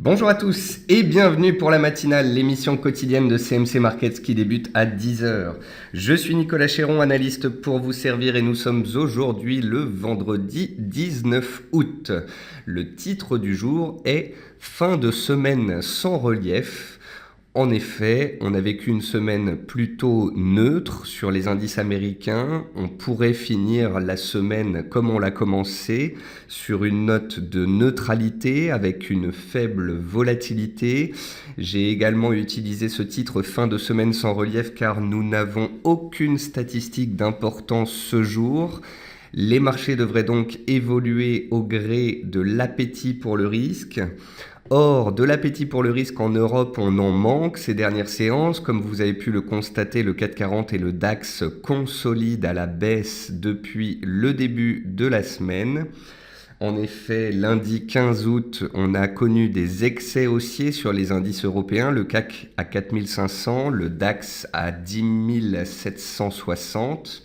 Bonjour à tous et bienvenue pour la matinale, l'émission quotidienne de CMC Markets qui débute à 10 heures. Je suis Nicolas Chéron, analyste pour vous servir et nous sommes aujourd'hui le vendredi 19 août. Le titre du jour est « Fin de semaine sans relief ». En effet, on a vécu une semaine plutôt neutre sur les indices américains. On pourrait finir la semaine comme on l'a commencé, sur une note de neutralité avec une faible volatilité. J'ai également utilisé ce titre fin de semaine sans relief car nous n'avons aucune statistique d'importance ce jour. Les marchés devraient donc évoluer au gré de l'appétit pour le risque. Or, de l'appétit pour le risque en Europe, on en manque ces dernières séances. Comme vous avez pu le constater, le CAC 40 et le DAX consolident à la baisse depuis le début de la semaine. En effet, lundi 15 août, on a connu des excès haussiers sur les indices européens, le CAC à 4500, le DAX à 10 760.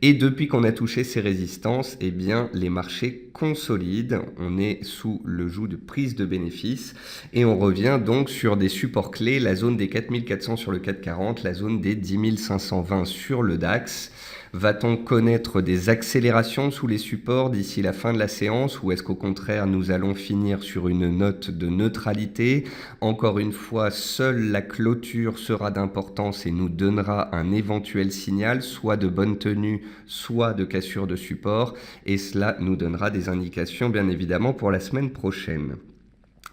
Et depuis qu'on a touché ces résistances, eh bien, les marchés consolident. On est sous le joug de prise de bénéfices et on revient donc sur des supports clés, la zone des 4400 sur le CAC 40, la zone des 10 520 sur le DAX. Va-t-on connaître des accélérations sous les supports d'ici la fin de la séance ou est-ce qu'au contraire nous allons finir sur une note de neutralité? Encore une fois, seule la clôture sera d'importance et nous donnera un éventuel signal, soit de bonne tenue, soit de cassure de support, et cela nous donnera des indications bien évidemment pour la semaine prochaine.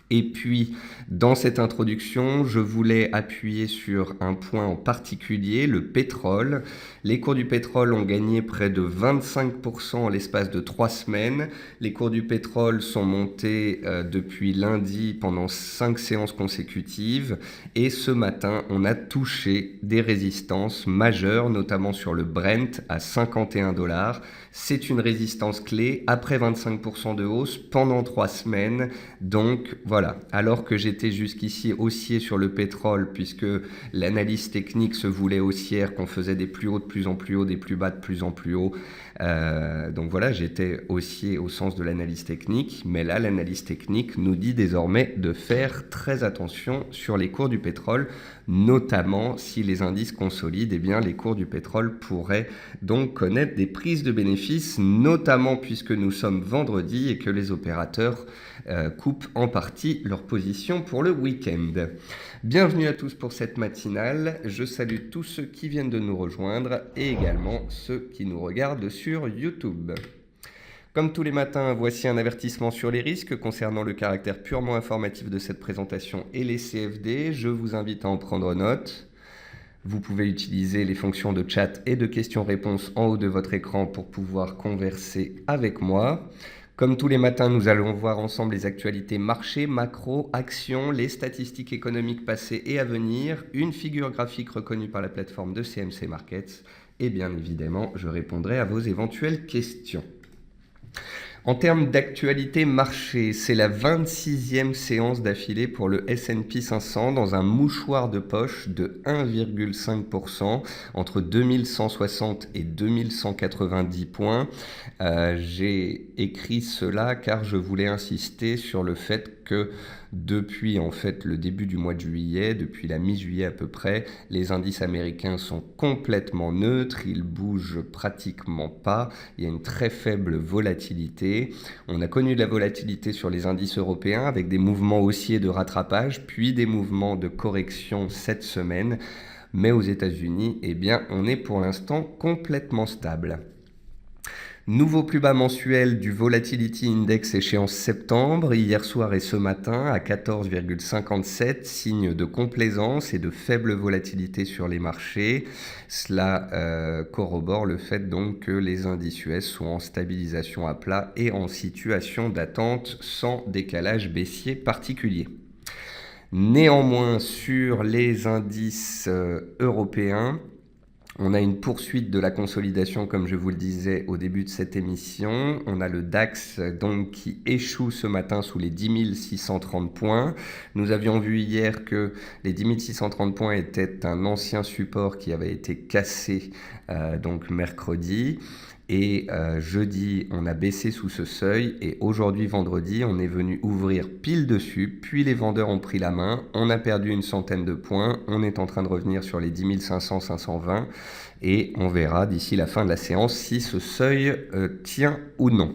Et puis, dans cette introduction, je voulais appuyer sur un point en particulier, le pétrole. Les cours du pétrole ont gagné près de 25% en l'espace de 3 semaines. Les cours du pétrole sont montés depuis lundi pendant 5 séances consécutives. Et ce matin, on a touché des résistances majeures, notamment sur le Brent à 51 $. C'est une résistance clé après 25% de hausse pendant 3 semaines. Donc voilà, alors que j'étais jusqu'ici haussier sur le pétrole puisque l'analyse technique se voulait haussière, qu'on faisait des plus hauts de plus en plus haut, des plus bas de plus en plus haut. Donc voilà, j'étais haussier au sens de l'analyse technique, mais là l'analyse technique nous dit désormais de faire très attention sur les cours du pétrole, notamment si les indices consolident, eh bien les cours du pétrole pourraient donc connaître des prises de bénéfices, notamment puisque nous sommes vendredi et que les opérateurs coupent en partie leur position pour le week-end. Bienvenue à tous pour cette matinale. Je salue tous ceux qui viennent de nous rejoindre et également ceux qui nous regardent sur YouTube. Comme tous les matins, voici un avertissement sur les risques concernant le caractère purement informatif de cette présentation et les CFD. Je vous invite à en prendre note. Vous pouvez utiliser les fonctions de chat et de questions-réponses en haut de votre écran pour pouvoir converser avec moi. Comme tous les matins, nous allons voir ensemble les actualités marché, macro, actions, les statistiques économiques passées et à venir, une figure graphique reconnue par la plateforme de CMC Markets et bien évidemment, je répondrai à vos éventuelles questions. En termes d'actualité marché, c'est la 26e séance d'affilée pour le S&P 500 dans un mouchoir de poche de 1,5% entre 2160 et 2190 points. J'ai écrit cela car je voulais insister sur le fait que depuis en fait le début du mois de juillet, depuis la mi-juillet à peu près, les indices américains sont complètement neutres, ils bougent pratiquement pas, il y a une très faible volatilité. On a connu de la volatilité sur les indices européens avec des mouvements haussiers de rattrapage, puis des mouvements de correction cette semaine. Mais aux États-Unis, eh bien, on est pour l'instant complètement stable. Nouveau plus bas mensuel du Volatility Index échéance septembre, hier soir et ce matin à 14,57, signe de complaisance et de faible volatilité sur les marchés. Cela corrobore le fait donc que les indices US sont en stabilisation à plat et en situation d'attente sans décalage baissier particulier. Néanmoins, sur les indices européens, on a une poursuite de la consolidation, comme je vous le disais au début de cette émission. On a le DAX donc, qui échoue ce matin sous les 10 630 points. Nous avions vu hier que les 10 630 points étaient un ancien support qui avait été cassé donc mercredi. Et jeudi, on a baissé sous ce seuil et aujourd'hui, vendredi, on est venu ouvrir pile dessus, puis les vendeurs ont pris la main, on a perdu une centaine de points, on est en train de revenir sur les 10 500, 520 et on verra d'ici la fin de la séance si ce seuil tient ou non.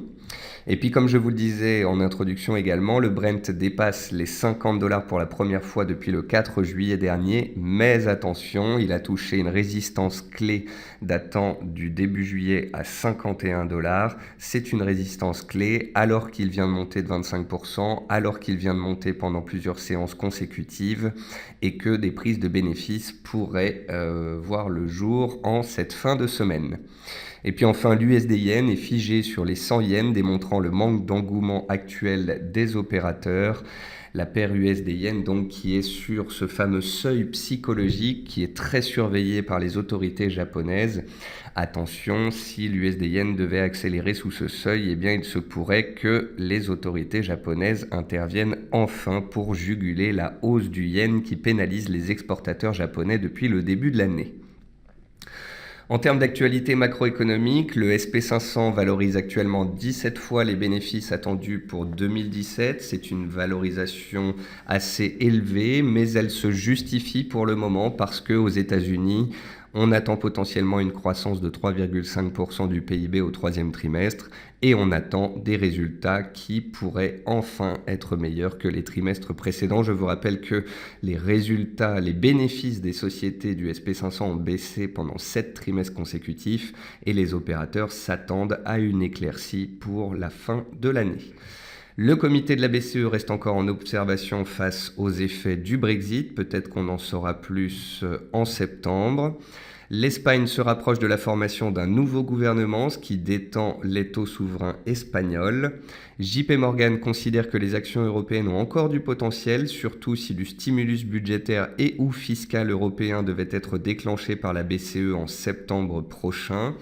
Et puis comme je vous le disais en introduction également, le Brent dépasse les $50 pour la première fois depuis le 4 juillet dernier, mais attention, il a touché une résistance clé datant du début juillet à $51. C'est une résistance clé alors qu'il vient de monter de 25%, alors qu'il vient de monter pendant plusieurs séances consécutives et que des prises de bénéfices pourraient voir le jour en cette fin de semaine. Et puis enfin, l'USD Yen est figé sur les 100 yens, démontrant le manque d'engouement actuel des opérateurs. La paire USD Yen donc qui est sur ce fameux seuil psychologique qui est très surveillé par les autorités japonaises. Attention, si l'USD Yen devait accélérer sous ce seuil, eh bien il se pourrait que les autorités japonaises interviennent enfin pour juguler la hausse du yen qui pénalise les exportateurs japonais depuis le début de l'année. En termes d'actualité macroéconomique, le SP500 valorise actuellement 17 fois les bénéfices attendus pour 2017. C'est une valorisation assez élevée, mais elle se justifie pour le moment parce qu'aux États-Unis, on attend potentiellement une croissance de 3,5% du PIB au troisième trimestre et on attend des résultats qui pourraient enfin être meilleurs que les trimestres précédents. Je vous rappelle que les résultats, les bénéfices des sociétés du SP500 ont baissé pendant 7 trimestres consécutifs et les opérateurs s'attendent à une éclaircie pour la fin de l'année. Le comité de la BCE reste encore en observation face aux effets du Brexit. Peut-être qu'on en saura plus en septembre. L'Espagne se rapproche de la formation d'un nouveau gouvernement, ce qui détend les taux souverains espagnols. JP Morgan considère que les actions européennes ont encore du potentiel, surtout si du stimulus budgétaire et ou fiscal européen devait être déclenché par la BCE en septembre prochain.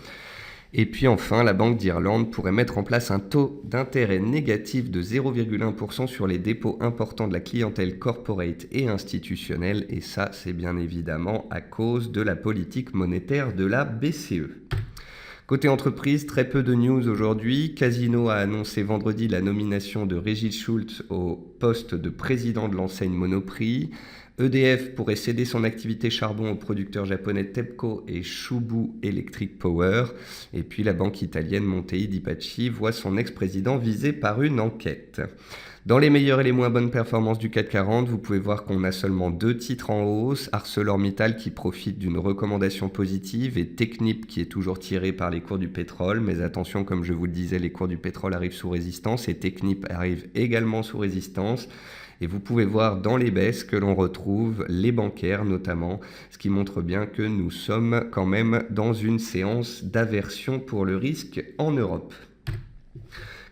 Et puis enfin, la Banque d'Irlande pourrait mettre en place un taux d'intérêt négatif de 0,1% sur les dépôts importants de la clientèle corporate et institutionnelle. Et ça, c'est bien évidemment à cause de la politique monétaire de la BCE. Côté entreprise, très peu de news aujourd'hui. Casino a annoncé vendredi la nomination de Régis Schultz au poste de président de l'enseigne Monoprix. EDF pourrait céder son activité charbon au producteur japonais TEPCO et Chubu Electric Power. Et puis la banque italienne Montei di Paschi voit son ex-président visé par une enquête. Dans les meilleures et les moins bonnes performances du CAC 40, vous pouvez voir qu'on a seulement 2 titres en hausse. ArcelorMittal qui profite d'une recommandation positive et Technip qui est toujours tiré par les cours du pétrole. Mais attention, comme je vous le disais, les cours du pétrole arrivent sous résistance et Technip arrive également sous résistance. Et vous pouvez voir dans les baisses que l'on retrouve les bancaires notamment, ce qui montre bien que nous sommes quand même dans une séance d'aversion pour le risque en Europe.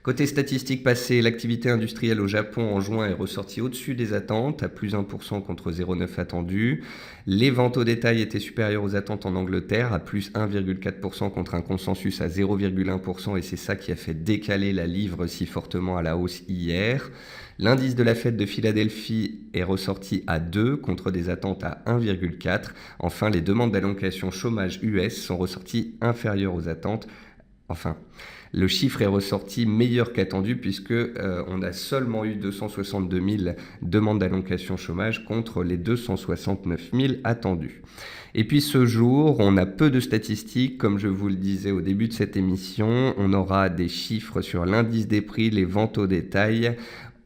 Côté statistiques passées, l'activité industrielle au Japon en juin est ressortie au-dessus des attentes, à plus 1% contre 0,9 attendu. Les ventes au détail étaient supérieures aux attentes en Angleterre, à plus 1,4% contre un consensus à 0,1%, et c'est ça qui a fait décaler la livre si fortement à la hausse hier. L'indice de la Fed de Philadelphie est ressorti à 2 contre des attentes à 1,4. Enfin, les demandes d'allocation chômage US sont ressorties inférieures aux attentes. Enfin, le chiffre est ressorti meilleur qu'attendu puisque on a seulement eu 262 000 demandes d'allocation chômage contre les 269 000 attendues. Et puis ce jour, on a peu de statistiques. Comme je vous le disais au début de cette émission, on aura des chiffres sur l'indice des prix, les ventes au détail.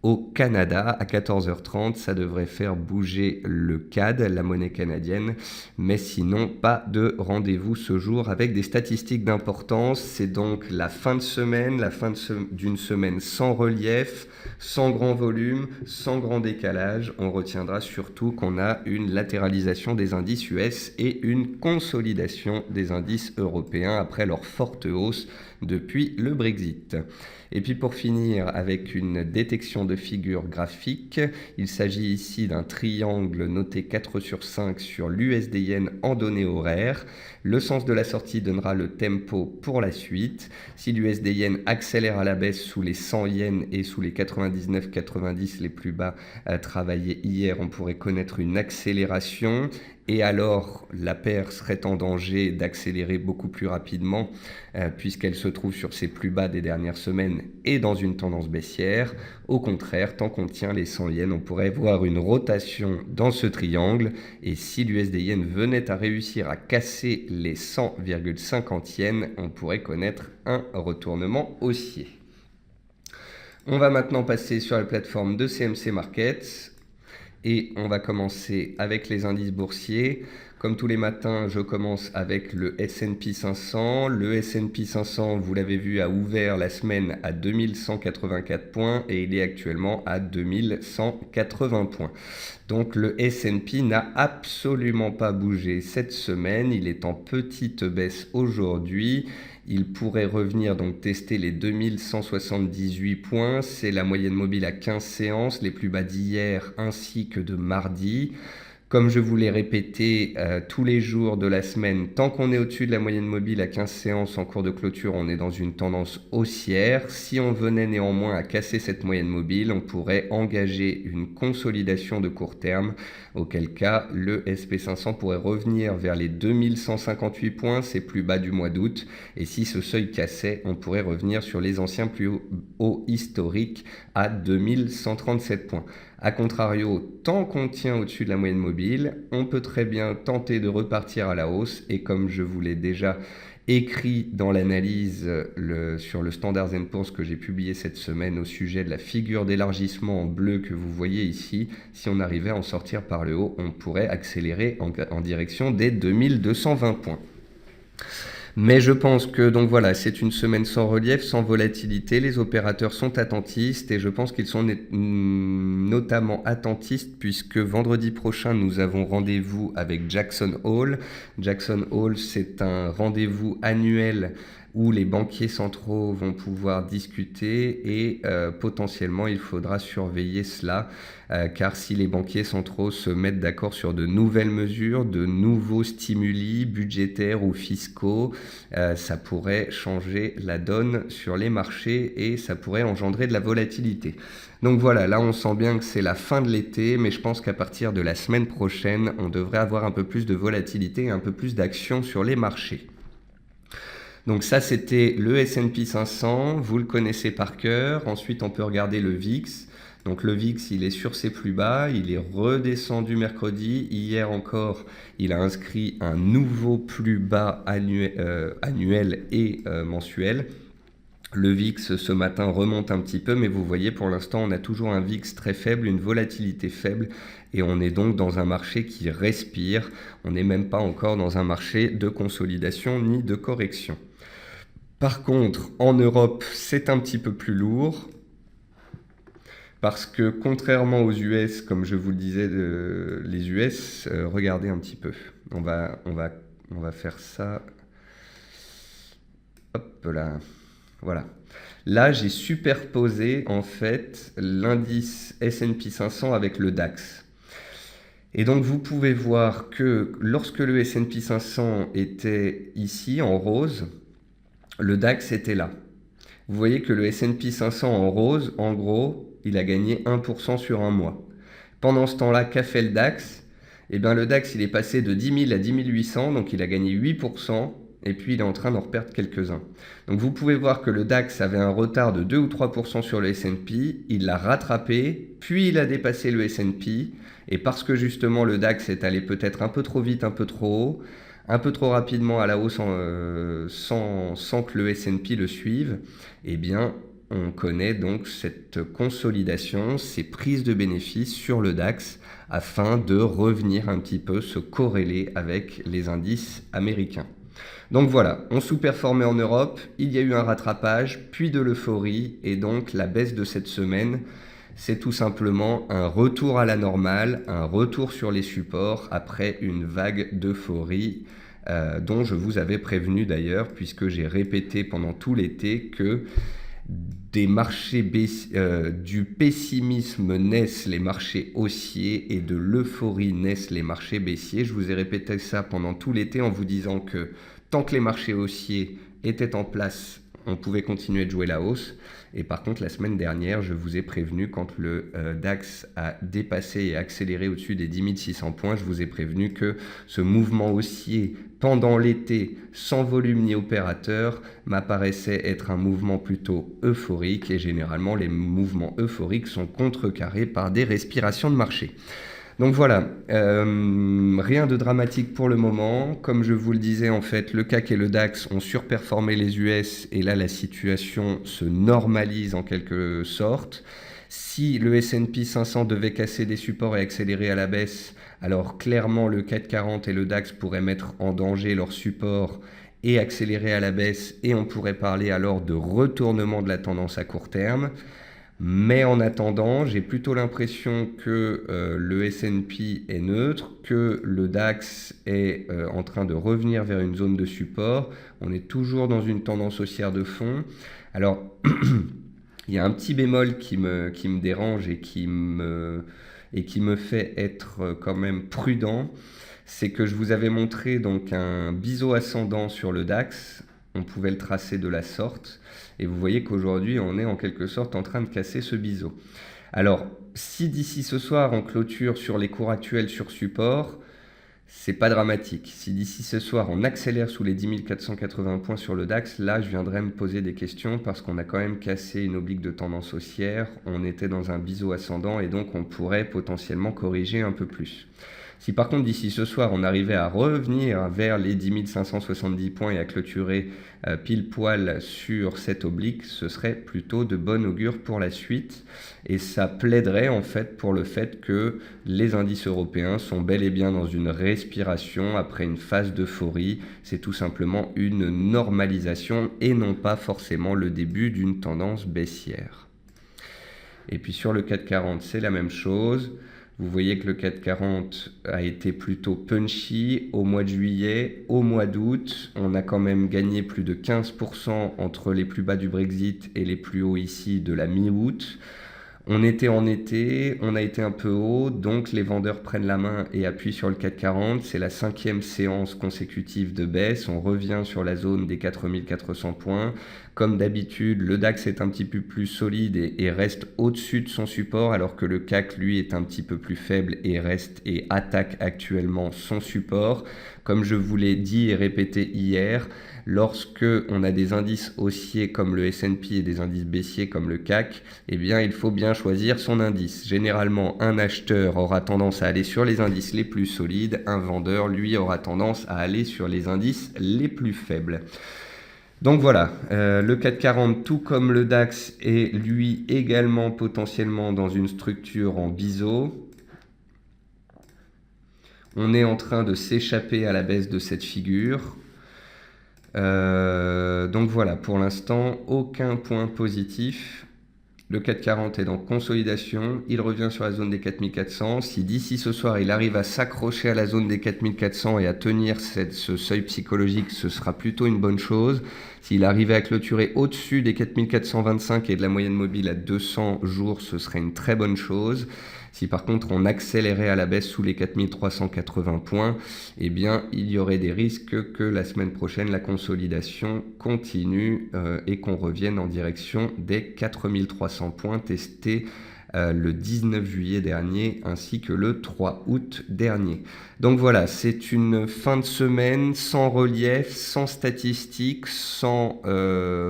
Au Canada, à 14h30, ça devrait faire bouger le CAD, la monnaie canadienne, mais sinon pas de rendez-vous ce jour avec des statistiques d'importance. C'est donc la fin de semaine, d'une semaine sans relief, sans grand volume, sans grand décalage. On retiendra surtout qu'on a une latéralisation des indices US et une consolidation des indices européens après leur forte hausse depuis le Brexit. Et puis pour finir avec une détection de figures graphiques, il s'agit ici d'un triangle noté 4 sur 5 sur l'USD-Yen en données horaires. Le sens de la sortie donnera le tempo pour la suite. Si l'USD-Yen accélère à la baisse sous les 100 yens et sous les 99,90 les plus bas travaillés hier, on pourrait connaître une accélération. Et alors, la paire serait en danger d'accélérer beaucoup plus rapidement puisqu'elle se trouve sur ses plus bas des dernières semaines et dans une tendance baissière. Au contraire, tant qu'on tient les 100 yens, on pourrait voir une rotation dans ce triangle. Et si l'USD-Yen venait à réussir à casser les 100,50 yens, on pourrait connaître un retournement haussier. On va maintenant passer sur la plateforme de CMC Markets. Et on va commencer avec les indices boursiers. Comme tous les matins, je commence avec le S&P 500. Le S&P 500, vous l'avez vu, a ouvert la semaine à 2184 points et il est actuellement à 2180 points. Donc le S&P n'a absolument pas bougé cette semaine. Il est en petite baisse aujourd'hui. Il pourrait revenir donc tester les 2178 points. C'est la moyenne mobile à 15 séances, les plus bas d'hier ainsi que de mardi. Comme je vous l'ai répété tous les jours de la semaine, tant qu'on est au-dessus de la moyenne mobile à 15 séances en cours de clôture, on est dans une tendance haussière. Si on venait néanmoins à casser cette moyenne mobile, on pourrait engager une consolidation de court terme, auquel cas le SP500 pourrait revenir vers les 2158 points, c'est plus bas du mois d'août. Et si ce seuil cassait, on pourrait revenir sur les anciens plus hauts historiques à 2137 points. A contrario, tant qu'on tient au-dessus de la moyenne mobile, on peut très bien tenter de repartir à la hausse. Et comme je vous l'ai déjà écrit dans l'analyse sur le Standard & Poor's que j'ai publié cette semaine au sujet de la figure d'élargissement en bleu que vous voyez ici, si on arrivait à en sortir par le haut, on pourrait accélérer en direction des 2220 points. Mais je pense que donc voilà, c'est une semaine sans relief, sans volatilité. Les opérateurs sont attentistes et je pense qu'ils sont notamment attentistes puisque vendredi prochain, nous avons rendez-vous avec Jackson Hole. Jackson Hole, c'est un rendez-vous annuel où les banquiers centraux vont pouvoir discuter et potentiellement il faudra surveiller cela car si les banquiers centraux se mettent d'accord sur de nouvelles mesures, de nouveaux stimuli budgétaires ou fiscaux, ça pourrait changer la donne sur les marchés et ça pourrait engendrer de la volatilité. Donc voilà, là on sent bien que c'est la fin de l'été, mais je pense qu'à partir de la semaine prochaine, on devrait avoir un peu plus de volatilité et un peu plus d'action sur les marchés. Donc ça, c'était le S&P 500, vous le connaissez par cœur. Ensuite, on peut regarder le VIX. Donc le VIX, il est sur ses plus bas, il est redescendu mercredi. Hier encore, il a inscrit un nouveau plus bas annuel et mensuel. Le VIX ce matin remonte un petit peu, mais vous voyez pour l'instant on a toujours un VIX très faible, une volatilité faible et on est donc dans un marché qui respire. On n'est même pas encore dans un marché de consolidation ni de correction. Par contre, en Europe, c'est un petit peu plus lourd parce que contrairement aux US, comme je vous le disais, les US, regardez un petit peu. On va faire ça. Hop là. Voilà. Là, j'ai superposé en fait l'indice S&P 500 avec le DAX. Et donc, vous pouvez voir que lorsque le S&P 500 était ici en rose, le DAX était là. Vous voyez que le S&P 500 en rose, en gros, il a gagné 1% sur un mois. Pendant ce temps-là, qu'a fait le DAX? Eh bien, le DAX, il est passé de 10 000 à 10 800, donc il a gagné 8%. Et puis, il est en train d'en reperdre quelques-uns. Donc, vous pouvez voir que le DAX avait un retard de 2 ou 3% sur le S&P. Il l'a rattrapé, puis il a dépassé le S&P. Et parce que justement, le DAX est allé peut-être un peu trop vite, un peu trop haut, un peu trop rapidement à la hausse sans que le S&P le suive, eh bien, on connaît donc cette consolidation, ces prises de bénéfices sur le DAX afin de revenir un petit peu se corréler avec les indices américains. Donc voilà, on sous-performait en Europe, il y a eu un rattrapage, puis de l'euphorie, et donc la baisse de cette semaine, c'est tout simplement un retour à la normale, un retour sur les supports après une vague d'euphorie dont je vous avais prévenu d'ailleurs, puisque j'ai répété pendant tout l'été que du pessimisme naissent les marchés haussiers et de l'euphorie naissent les marchés baissiers. Je vous ai répété ça pendant tout l'été en vous disant que tant que les marchés haussiers étaient en place, on pouvait continuer de jouer la hausse. Et par contre, la semaine dernière, je vous ai prévenu, quand le DAX a dépassé et accéléré au-dessus des 10 600 points, je vous ai prévenu que ce mouvement haussier pendant l'été, sans volume ni opérateur, m'apparaissait être un mouvement plutôt euphorique. Et généralement, les mouvements euphoriques sont contrecarrés par des respirations de marché. Donc voilà, rien de dramatique pour le moment. Comme je vous le disais, en fait, le CAC et le DAX ont surperformé les US et là, la situation se normalise en quelque sorte. Si le S&P 500 devait casser des supports et accélérer à la baisse, alors clairement le CAC 40 et le DAX pourraient mettre en danger leurs supports et accélérer à la baisse, et on pourrait parler alors de retournement de la tendance à court terme. Mais en attendant, j'ai plutôt l'impression que le S&P est neutre, que le DAX est en train de revenir vers une zone de support. On est toujours dans une tendance haussière de fond. Alors, il y a un petit bémol qui me dérange et qui me fait être quand même prudent. C'est que je vous avais montré donc un biseau ascendant sur le DAX. On pouvait le tracer de la sorte. Et vous voyez qu'aujourd'hui, on est en quelque sorte en train de casser ce biseau. Alors, si d'ici ce soir, on clôture sur les cours actuels sur support, c'est pas dramatique. Si d'ici ce soir, on accélère sous les 10 480 points sur le DAX, là, je viendrai me poser des questions parce qu'on a quand même cassé une oblique de tendance haussière. On était dans un biseau ascendant et donc on pourrait potentiellement corriger un peu plus. Si par contre d'ici ce soir on arrivait à revenir vers les 10 570 points et à clôturer pile poil sur cette oblique, ce serait plutôt de bon augure pour la suite, et ça plaiderait en fait pour le fait que les indices européens sont bel et bien dans une respiration après une phase d'euphorie. C'est tout simplement une normalisation et non pas forcément le début d'une tendance baissière. Et puis sur le CAC 40, c'est la même chose. Vous voyez que le CAC 40 a été plutôt punchy au mois de juillet, au mois d'août. On a quand même gagné plus de 15% entre les plus bas du Brexit et les plus hauts ici de la mi-août. On était en été, on a été un peu haut, donc les vendeurs prennent la main et appuient sur le CAC 40. C'est la 5e séance consécutive de baisse. On revient sur la zone des 4400 points. Comme d'habitude, le DAX est un petit peu plus solide et reste au-dessus de son support, alors que le CAC, lui, est un petit peu plus faible et attaque actuellement son support. Comme je vous l'ai dit et répété hier, lorsque on a des indices haussiers comme le S&P et des indices baissiers comme le CAC, eh bien, il faut bien choisir son indice. Généralement, un acheteur aura tendance à aller sur les indices les plus solides, un vendeur, lui, aura tendance à aller sur les indices les plus faibles. Donc voilà, le CAC 40, tout comme le DAX, est lui également potentiellement dans une structure en biseau. On est en train de s'échapper à la baisse de cette figure. Donc voilà, pour l'instant, aucun point positif. Le CAC 40 est en consolidation, il revient sur la zone des 4400. Si d'ici ce soir, il arrive à s'accrocher à la zone des 4400 et à tenir ce seuil psychologique, ce sera plutôt une bonne chose. S'il arrivait à clôturer au-dessus des 4425 et de la moyenne mobile à 200 jours, ce serait une très bonne chose. Si par contre on accélérait à la baisse sous les 4380 points, eh bien il y aurait des risques que la semaine prochaine la consolidation continue et qu'on revienne en direction des 4300 points testés le 19 juillet dernier ainsi que le 3 août dernier. Donc voilà, c'est une fin de semaine sans relief, sans statistiques, sans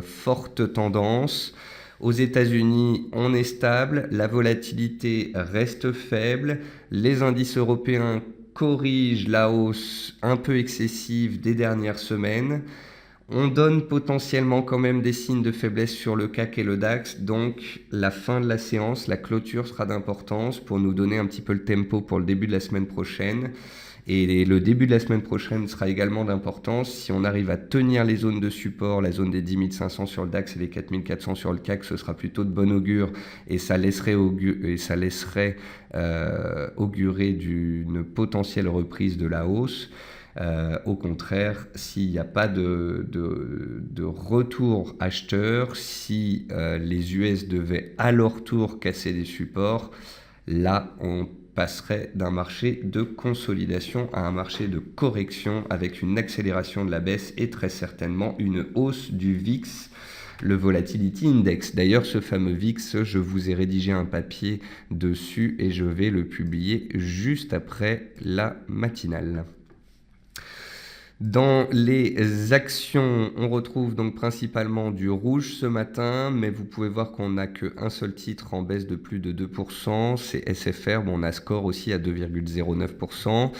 forte tendance. Aux États-Unis, on est stable, la volatilité reste faible, les indices européens corrigent la hausse un peu excessive des dernières semaines. On donne potentiellement quand même des signes de faiblesse sur le CAC et le DAX, donc la fin de la séance, la clôture sera d'importance pour nous donner un petit peu le tempo pour le début de la semaine prochaine. Et le début de la semaine prochaine sera également d'importance. Si on arrive à tenir les zones de support, la zone des 10 500 sur le DAX et les 4400 sur le CAC, ce sera plutôt de bon augure et ça laisserait augurer d'une potentielle reprise de la hausse. Au contraire, s'il n'y a pas de retour acheteur, si les US devaient à leur tour casser des supports, là, on passerait d'un marché de consolidation à un marché de correction avec une accélération de la baisse et très certainement une hausse du VIX, le Volatility Index. D'ailleurs, ce fameux VIX, je vous ai rédigé un papier dessus et je vais le publier juste après la matinale. Dans les actions, on retrouve donc principalement du rouge ce matin, mais vous pouvez voir qu'on n'a qu'un seul titre en baisse de plus de 2%, c'est SFR, bon, on a score aussi à 2,09%.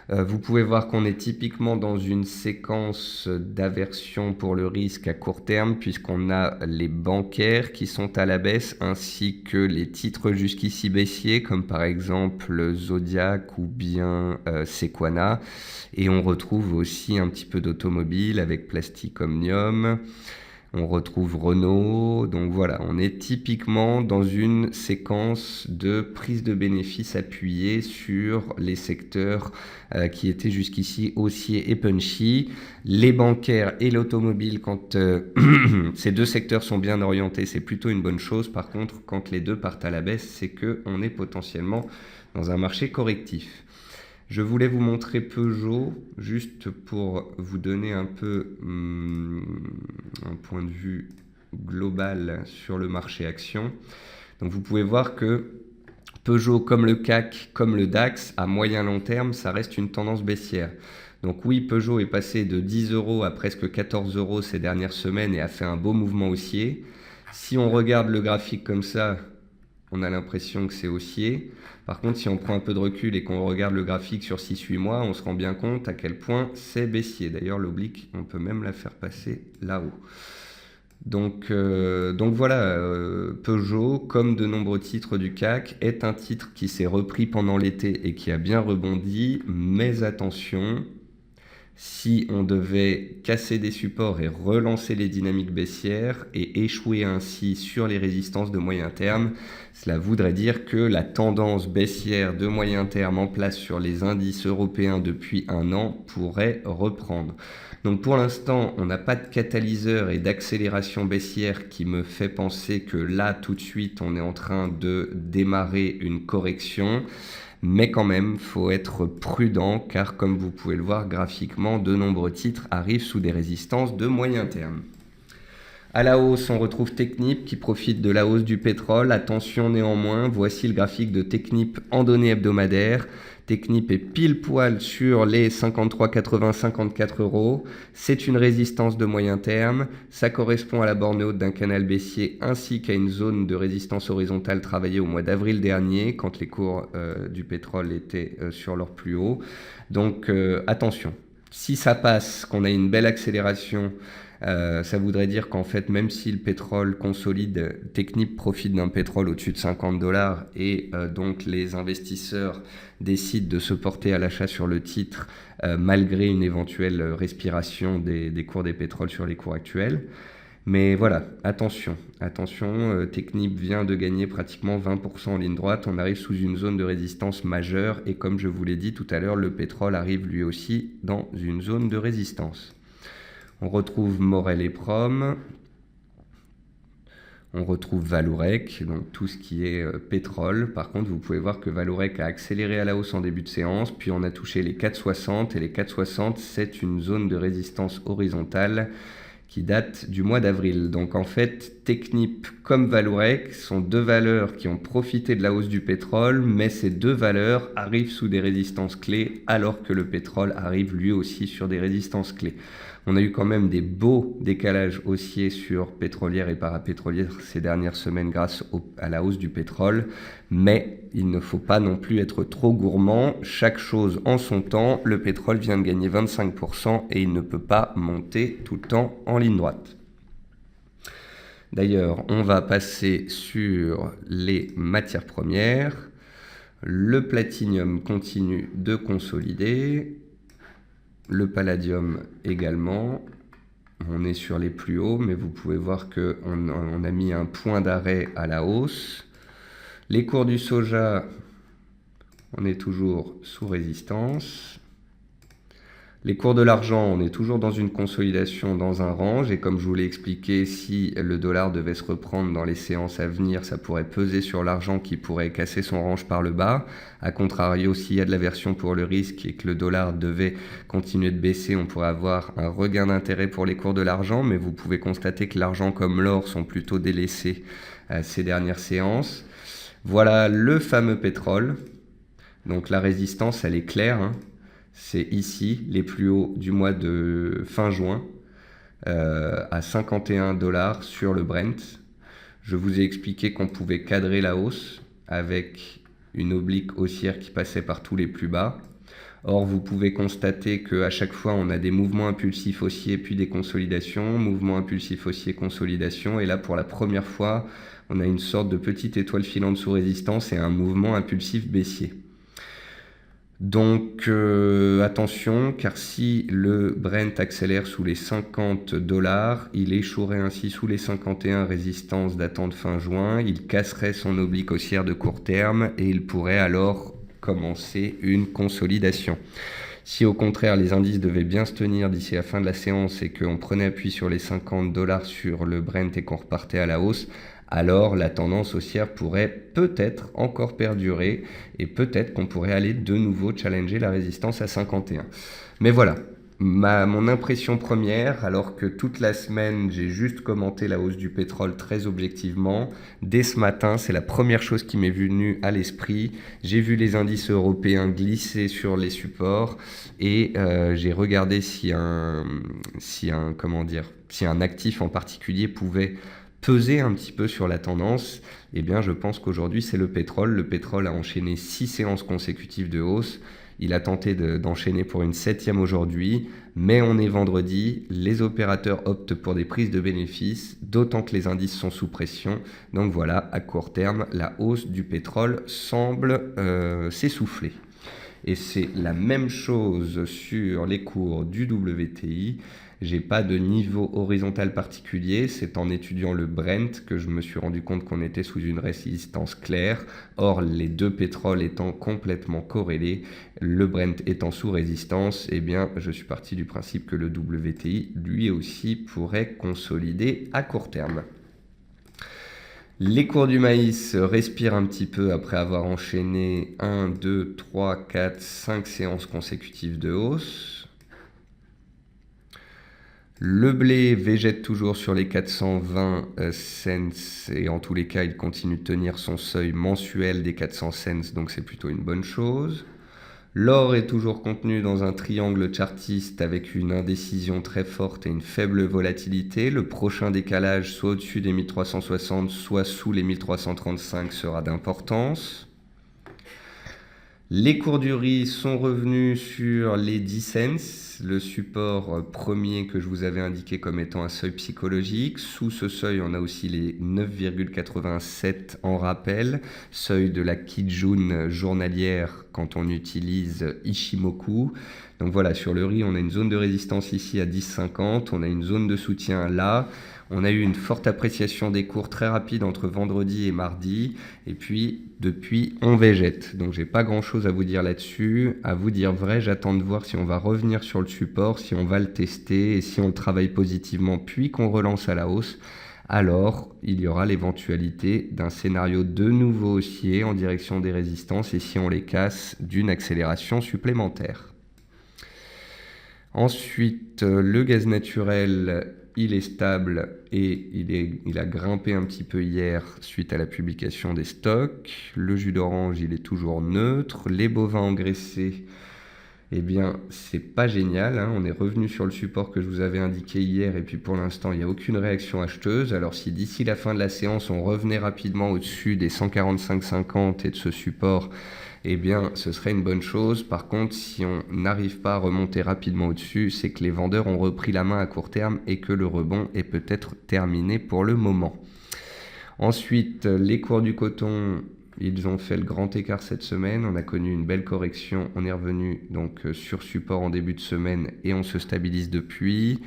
Vous pouvez voir qu'on est typiquement dans une séquence d'aversion pour le risque à court terme, puisqu'on a les bancaires qui sont à la baisse, ainsi que les titres jusqu'ici baissiers, comme par exemple Zodiac ou bien Sequana. Et on retrouve aussi un petit peu d'automobile avec Plastic Omnium. On retrouve Renault. Donc voilà, on est typiquement dans une séquence de prise de bénéfices appuyée sur les secteurs qui étaient jusqu'ici haussiers et punchy. Les bancaires et l'automobile, quand ces deux secteurs sont bien orientés, c'est plutôt une bonne chose. Par contre, quand les deux partent à la baisse, c'est qu'on est potentiellement dans un marché correctif. Je voulais vous montrer Peugeot, juste pour vous donner un peu un point de vue global sur le marché action. Donc vous pouvez voir que Peugeot, comme le CAC, comme le DAX, à moyen long terme, ça reste une tendance baissière. Donc oui, Peugeot est passé de 10 € à presque 14 € ces dernières semaines et a fait un beau mouvement haussier. Si on regarde le graphique comme ça, on a l'impression que c'est haussier. Par contre, si on prend un peu de recul et qu'on regarde le graphique sur 6-8 mois, on se rend bien compte à quel point c'est baissier. D'ailleurs, l'oblique, on peut même la faire passer là-haut. Donc voilà, Peugeot, comme de nombreux titres du CAC, est un titre qui s'est repris pendant l'été et qui a bien rebondi. Mais attention, si on devait casser des supports et relancer les dynamiques baissières et échouer ainsi sur les résistances de moyen terme, cela voudrait dire que la tendance baissière de moyen terme en place sur les indices européens depuis un an pourrait reprendre. Donc pour l'instant, on n'a pas de catalyseur et d'accélération baissière qui me fait penser que là, tout de suite, on est en train de démarrer une correction. Mais quand même, il faut être prudent car comme vous pouvez le voir graphiquement, de nombreux titres arrivent sous des résistances de moyen terme. À la hausse, on retrouve Technip qui profite de la hausse du pétrole. Attention néanmoins, voici le graphique de Technip en données hebdomadaires. Technip est pile poil sur les 53,80-54 €. C'est une résistance de moyen terme. Ça correspond à la borne haute d'un canal baissier ainsi qu'à une zone de résistance horizontale travaillée au mois d'avril dernier quand les cours du pétrole étaient sur leur plus haut. Donc attention, si ça passe, qu'on a une belle accélération, ça voudrait dire qu'en fait, même si le pétrole consolide, Technip profite d'un pétrole au-dessus de 50 $ et donc les investisseurs décident de se porter à l'achat sur le titre malgré une éventuelle respiration des cours des pétroles sur les cours actuels. Mais voilà, attention, Technip vient de gagner pratiquement 20% en ligne droite, on arrive sous une zone de résistance majeure et comme je vous l'ai dit tout à l'heure, le pétrole arrive lui aussi dans une zone de résistance. On retrouve Morel et Prom, on retrouve Vallourec, donc tout ce qui est pétrole. Par contre, vous pouvez voir que Vallourec a accéléré à la hausse en début de séance, puis on a touché les 4,60 et les 4,60, c'est une zone de résistance horizontale qui date du mois d'avril. Donc en fait, Technip comme Vallourec sont deux valeurs qui ont profité de la hausse du pétrole, mais ces deux valeurs arrivent sous des résistances clés alors que le pétrole arrive lui aussi sur des résistances clés. On a eu quand même des beaux décalages haussiers sur pétrolière et parapétrolière ces dernières semaines grâce à la hausse du pétrole, mais il ne faut pas non plus être trop gourmand. Chaque chose en son temps, le pétrole vient de gagner 25% et il ne peut pas monter tout le temps en ligne droite. D'ailleurs, on va passer sur les matières premières. Le platinium continue de consolider. Le palladium également, on est sur les plus hauts, mais vous pouvez voir qu'on a mis un point d'arrêt à la hausse. Les cours du soja, on est toujours sous résistance. Les cours de l'argent, on est toujours dans une consolidation dans un range et comme je vous l'ai expliqué, si le dollar devait se reprendre dans les séances à venir, ça pourrait peser sur l'argent qui pourrait casser son range par le bas. A contrario, s'il y a de l'aversion pour le risque et que le dollar devait continuer de baisser, on pourrait avoir un regain d'intérêt pour les cours de l'argent, mais vous pouvez constater que l'argent comme l'or sont plutôt délaissés ces dernières séances. Voilà le fameux pétrole. Donc la résistance, elle est claire, hein. C'est ici, les plus hauts du mois de fin juin, à 51 $ sur le Brent. Je vous ai expliqué qu'on pouvait cadrer la hausse avec une oblique haussière qui passait par tous les plus bas. Or, vous pouvez constater qu'à chaque fois, on a des mouvements impulsifs haussiers puis des consolidations, mouvements impulsifs haussiers, consolidation. Et là, pour la première fois, on a une sorte de petite étoile filante sous résistance et un mouvement impulsif baissier. Donc attention, car si le Brent accélère sous les 50 $, il échouerait ainsi sous les 51 résistances datant de fin juin, il casserait son oblique haussière de court terme et il pourrait alors commencer une consolidation. Si au contraire les indices devaient bien se tenir d'ici la fin de la séance et qu'on prenait appui sur les 50 $ sur le Brent et qu'on repartait à la hausse, alors la tendance haussière pourrait peut-être encore perdurer et peut-être qu'on pourrait aller de nouveau challenger la résistance à 51. Mais voilà, mon impression première, alors que toute la semaine j'ai juste commenté la hausse du pétrole très objectivement, dès ce matin c'est la première chose qui m'est venue à l'esprit. J'ai vu les indices européens glisser sur les supports et j'ai regardé si un actif en particulier pouvait peser un petit peu sur la tendance. Eh bien je pense qu'aujourd'hui c'est le pétrole. Le pétrole a enchaîné 6 séances consécutives de hausse. Il a tenté d'enchaîner pour une 7e aujourd'hui, mais on est vendredi, les opérateurs optent pour des prises de bénéfices, d'autant que les indices sont sous pression. Donc voilà, à court terme, la hausse du pétrole semble s'essouffler. Et c'est la même chose sur les cours du WTI. J'ai pas de niveau horizontal particulier, c'est en étudiant le Brent que je me suis rendu compte qu'on était sous une résistance claire. Or, les deux pétroles étant complètement corrélés, le Brent étant sous résistance, eh bien, je suis parti du principe que le WTI, lui aussi, pourrait consolider à court terme. Les cours du maïs respirent un petit peu après avoir enchaîné 1, 2, 3, 4, 5 séances consécutives de hausse. Le blé végète toujours sur les 420 cents et en tous les cas, il continue de tenir son seuil mensuel des 400 cents, donc c'est plutôt une bonne chose. L'or est toujours contenu dans un triangle chartiste avec une indécision très forte et une faible volatilité. Le prochain décalage, soit au-dessus des 1360, soit sous les 1335, sera d'importance. Les cours du riz sont revenus sur les 10 cents, le support premier que je vous avais indiqué comme étant un seuil psychologique. Sous ce seuil, on a aussi les 9,87 en rappel, seuil de la Kijun journalière quand on utilise Ichimoku. Donc voilà, sur le riz, on a une zone de résistance ici à 10,50, on a une zone de soutien là. On a eu une forte appréciation des cours très rapide entre vendredi et mardi. Et puis, depuis, on végète. Donc, j'ai pas grand-chose à vous dire là-dessus. À vous dire vrai, j'attends de voir si on va revenir sur le support, si on va le tester et si on le travaille positivement, puis qu'on relance à la hausse. Alors, il y aura l'éventualité d'un scénario de nouveau haussier en direction des résistances et si on les casse, d'une accélération supplémentaire. Ensuite, le gaz naturel, il est stable et il a grimpé un petit peu hier suite à la publication des stocks. Le jus d'orange, il est toujours neutre. Les bovins engraissés, eh bien, c'est pas génial, hein. On est revenu sur le support que je vous avais indiqué hier et puis pour l'instant, il n'y a aucune réaction acheteuse. Alors si d'ici la fin de la séance, on revenait rapidement au-dessus des 145,50 et de ce support, eh bien, ce serait une bonne chose. Par contre, si on n'arrive pas à remonter rapidement au-dessus, c'est que les vendeurs ont repris la main à court terme et que le rebond est peut-être terminé pour le moment. Ensuite, les cours du coton, ils ont fait le grand écart cette semaine. On a connu une belle correction. On est revenu donc sur support en début de semaine et on se stabilise depuis.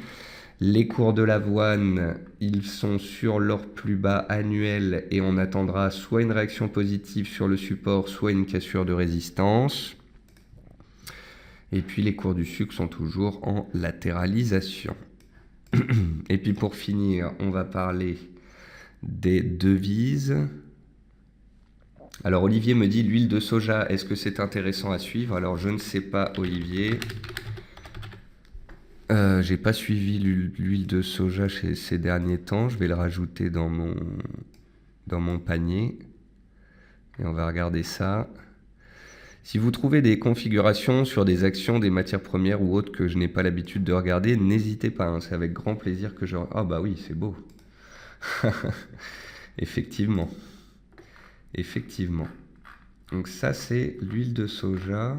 Les cours de l'avoine, ils sont sur leur plus bas annuel et on attendra soit une réaction positive sur le support, soit une cassure de résistance. Et puis les cours du sucre sont toujours en latéralisation. Et puis pour finir, on va parler des devises. Alors Olivier me dit l'huile de soja, est-ce que c'est intéressant à suivre? Alors je ne sais pas Olivier. J'ai pas suivi l'huile de soja ces derniers temps. Je vais le rajouter dans mon panier. Et on va regarder ça. Si vous trouvez des configurations sur des actions, des matières premières ou autres que je n'ai pas l'habitude de regarder, n'hésitez pas. Hein, c'est avec grand plaisir que je... Ah bah oui, c'est beau. Effectivement. Effectivement. Donc ça, c'est l'huile de soja.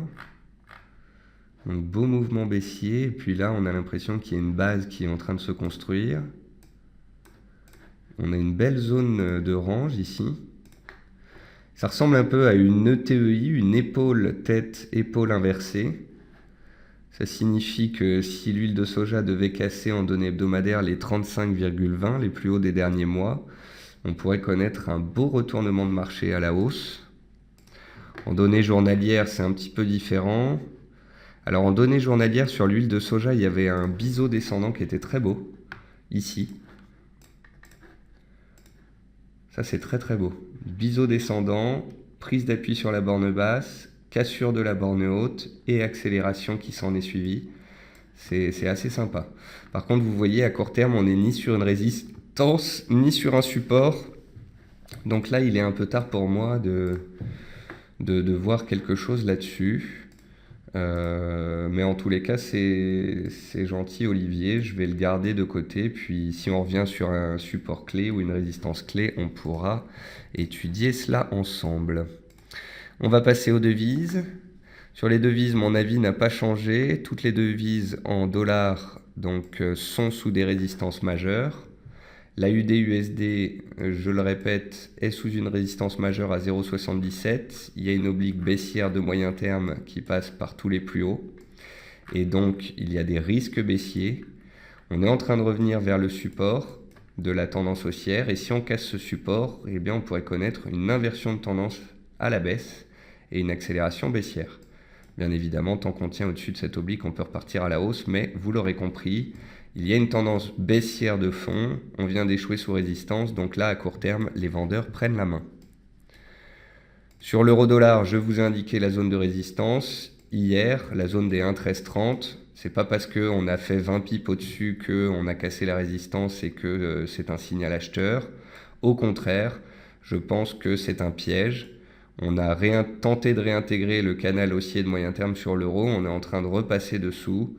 Donc beau mouvement baissier. Et puis là, on a l'impression qu'il y a une base qui est en train de se construire. On a une belle zone de range ici. Ça ressemble un peu à une ETEI, une épaule, tête, épaule inversée. Ça signifie que si l'huile de soja devait casser en données hebdomadaires les 35,20, les plus hauts des derniers mois, on pourrait connaître un beau retournement de marché à la hausse. En données journalières, c'est un petit peu différent. Alors en données journalières, sur l'huile de soja, il y avait un biseau descendant qui était très beau, ici. Ça, c'est très très beau. Biseau descendant, prise d'appui sur la borne basse, cassure de la borne haute et accélération qui s'en est suivie. C'est assez sympa. Par contre, vous voyez, à court terme, on n'est ni sur une résistance, ni sur un support. Donc là, il est un peu tard pour moi de voir quelque chose là-dessus. Mais en tous les cas, c'est gentil Olivier, je vais le garder de côté, puis si on revient sur un support clé ou une résistance clé, on pourra étudier cela ensemble. On va passer aux devises. Sur les devises, mon avis n'a pas changé. Toutes les devises en dollars donc, sont sous des résistances majeures. La UD-USD, je le répète, est sous une résistance majeure à 0,77. Il y a une oblique baissière de moyen terme qui passe par tous les plus hauts. Et donc, il y a des risques baissiers. On est en train de revenir vers le support de la tendance haussière. Et si on casse ce support, eh bien, on pourrait connaître une inversion de tendance à la baisse et une accélération baissière. Bien évidemment, tant qu'on tient au-dessus de cette oblique, on peut repartir à la hausse. Mais vous l'aurez compris, il y a une tendance baissière de fond, on vient d'échouer sous résistance, donc là à court terme, les vendeurs prennent la main. Sur l'euro-dollar, je vous ai indiqué la zone de résistance. Hier, la zone des 1,1330, c'est pas parce qu'on a fait 20 pips au-dessus qu'on a cassé la résistance et que c'est un signal acheteur. Au contraire, je pense que c'est un piège. On a tenté de réintégrer le canal haussier de moyen terme sur l'euro, on est en train de repasser dessous.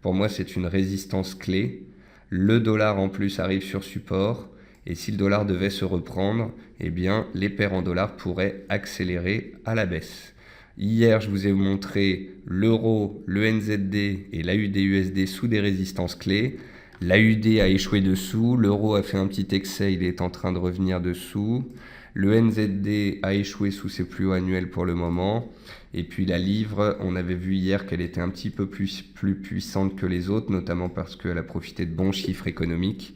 Pour moi, c'est une résistance clé. Le dollar en plus arrive sur support. Et si le dollar devait se reprendre, eh bien, les paires en dollars pourraient accélérer à la baisse. Hier, je vous ai montré l'euro, le NZD et l'AUD-USD sous des résistances clés. L'AUD a échoué dessous, l'euro a fait un petit excès, il est en train de revenir dessous. Le NZD a échoué sous ses plus hauts annuels pour le moment. Et puis la livre, on avait vu hier qu'elle était un petit peu plus puissante que les autres, notamment parce qu'elle a profité de bons chiffres économiques.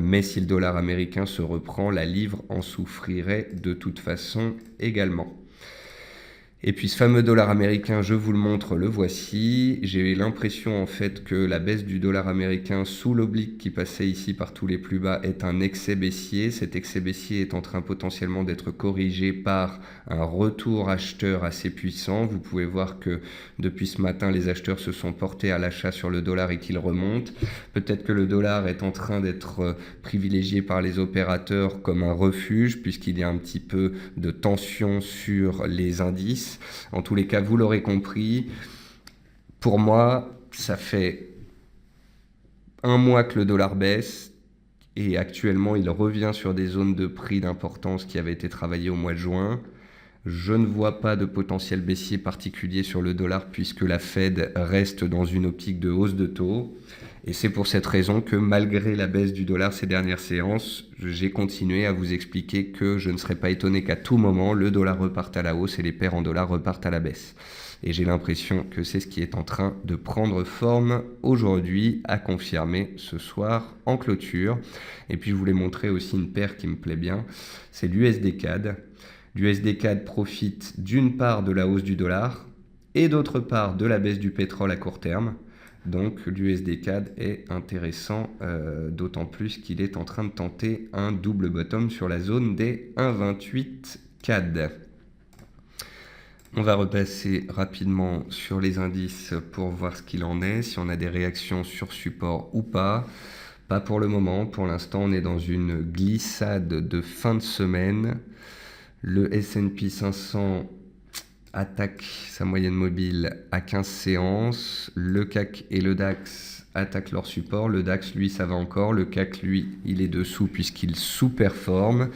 Mais si le dollar américain se reprend, la livre en souffrirait de toute façon également. Et puis ce fameux dollar américain, je vous le montre, le voici. J'ai l'impression en fait que la baisse du dollar américain sous l'oblique qui passait ici par tous les plus bas est un excès baissier. Cet excès baissier est en train potentiellement d'être corrigé par un retour acheteur assez puissant. Vous pouvez voir que depuis ce matin, les acheteurs se sont portés à l'achat sur le dollar et qu'il remonte. Peut-être que le dollar est en train d'être privilégié par les opérateurs comme un refuge puisqu'il y a un petit peu de tension sur les indices. En tous les cas, vous l'aurez compris, pour moi, ça fait un mois que le dollar baisse et actuellement, il revient sur des zones de prix d'importance qui avaient été travaillées au mois de juin. Je ne vois pas de potentiel baissier particulier sur le dollar puisque la Fed reste dans une optique de hausse de taux. Et c'est pour cette raison que malgré la baisse du dollar ces dernières séances, j'ai continué à vous expliquer que je ne serais pas étonné qu'à tout moment, le dollar reparte à la hausse et les paires en dollars repartent à la baisse. Et j'ai l'impression que c'est ce qui est en train de prendre forme aujourd'hui, à confirmer ce soir en clôture. Et puis je voulais montrer aussi une paire qui me plaît bien, c'est l'USD CAD. L'USD CAD profite d'une part de la hausse du dollar et d'autre part de la baisse du pétrole à court terme. Donc l'USD CAD est intéressant, d'autant plus qu'il est en train de tenter un double bottom sur la zone des 1,28 CAD. On va repasser rapidement sur les indices pour voir ce qu'il en est, si on a des réactions sur support ou pas. Pas pour le moment, pour l'instant on est dans une glissade de fin de semaine. Le S&P 500 attaque sa moyenne mobile à 15 séances. Le CAC et le DAX attaquent leur support. Le DAX, lui, ça va encore. Le CAC, lui, il est dessous puisqu'il sous-performe.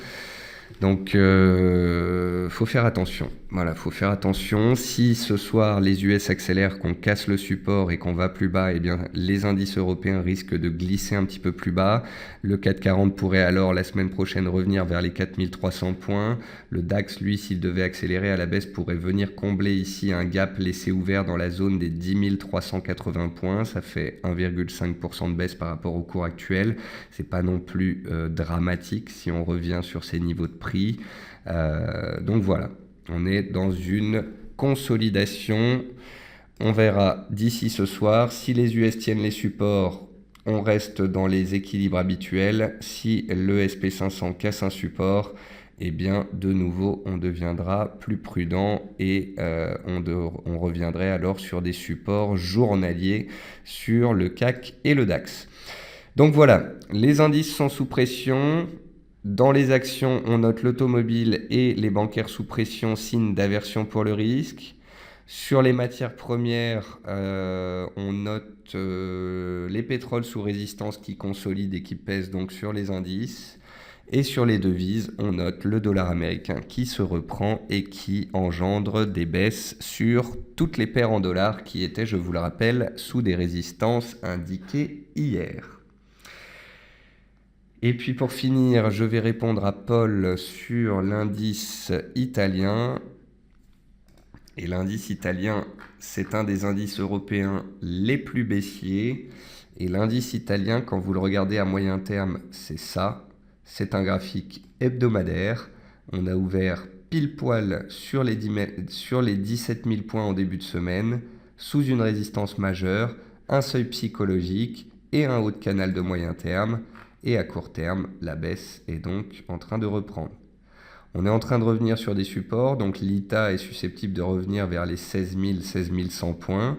Donc, faut faire attention. Voilà, faut faire attention. Si ce soir, les US accélèrent, qu'on casse le support et qu'on va plus bas, eh bien, les indices européens risquent de glisser un petit peu plus bas. Le CAC 40 pourrait alors, la semaine prochaine, revenir vers les 4300 points. Le DAX, lui, s'il devait accélérer à la baisse, pourrait venir combler ici un gap laissé ouvert dans la zone des 10 380 points. Ça fait 1,5% de baisse par rapport au cours actuel. C'est pas non plus dramatique si on revient sur ces niveaux de prix. Donc voilà. On est dans une consolidation. On verra d'ici ce soir. Si les US tiennent les supports, on reste dans les équilibres habituels. Si le SP500 casse un support, eh bien, de nouveau, on deviendra plus prudent et on reviendrait alors sur des supports journaliers sur le CAC et le DAX. Donc voilà, les indices sont sous pression. Dans les actions, on note l'automobile et les bancaires sous pression, signe d'aversion pour le risque. Sur les matières premières, on note les pétroles sous résistance qui consolident et qui pèsent donc sur les indices. Et sur les devises, on note le dollar américain qui se reprend et qui engendre des baisses sur toutes les paires en dollars qui étaient, je vous le rappelle, sous des résistances indiquées hier. Et puis pour finir, je vais répondre à Paul sur l'indice italien. Et l'indice italien, c'est un des indices européens les plus baissiers. Et l'indice italien, quand vous le regardez à moyen terme, c'est ça. C'est un graphique hebdomadaire. On a ouvert pile poil sur les 17 000 points en début de semaine, sous une résistance majeure, un seuil psychologique et un haut de canal de moyen terme. Et à court terme, la baisse est donc en train de reprendre. On est en train de revenir sur des supports, donc l'ITA est susceptible de revenir vers les 16 000, 16 100 points.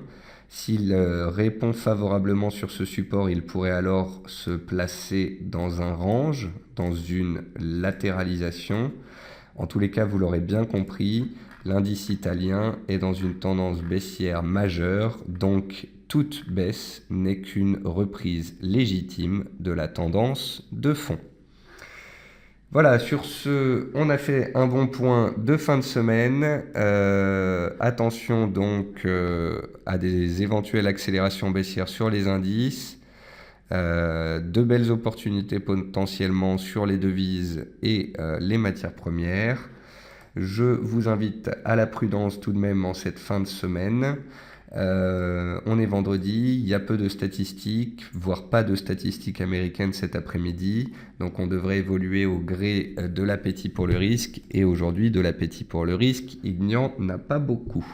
S'il répond favorablement sur ce support, il pourrait alors se placer dans un range, dans une latéralisation. En tous les cas, vous l'aurez bien compris, l'indice italien est dans une tendance baissière majeure, donc toute baisse n'est qu'une reprise légitime de la tendance de fond. Voilà, sur ce, on a fait un bon point de fin de semaine. Attention donc à des éventuelles accélérations baissières sur les indices. De belles opportunités potentiellement sur les devises et les matières premières. Je vous invite à la prudence tout de même en cette fin de semaine. On est vendredi, il y a peu de statistiques, voire pas de statistiques américaines cet après-midi, donc on devrait évoluer au gré de l'appétit pour le risque, et aujourd'hui de l'appétit pour le risque, il n'y en a pas beaucoup.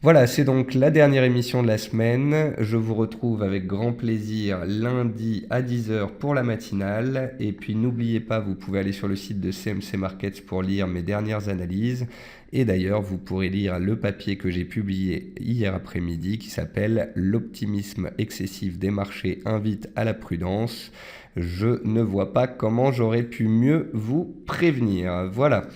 Voilà, c'est donc la dernière émission de la semaine. Je vous retrouve avec grand plaisir lundi à 10h pour la matinale. Et puis n'oubliez pas, vous pouvez aller sur le site de CMC Markets pour lire mes dernières analyses. Et d'ailleurs, vous pourrez lire le papier que j'ai publié hier après-midi qui s'appelle « L'optimisme excessif des marchés invite à la prudence ». Je ne vois pas comment j'aurais pu mieux vous prévenir. Voilà.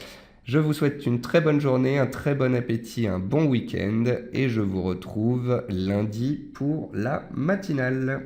Je vous souhaite une très bonne journée, un très bon appétit, un bon week-end et je vous retrouve lundi pour la matinale.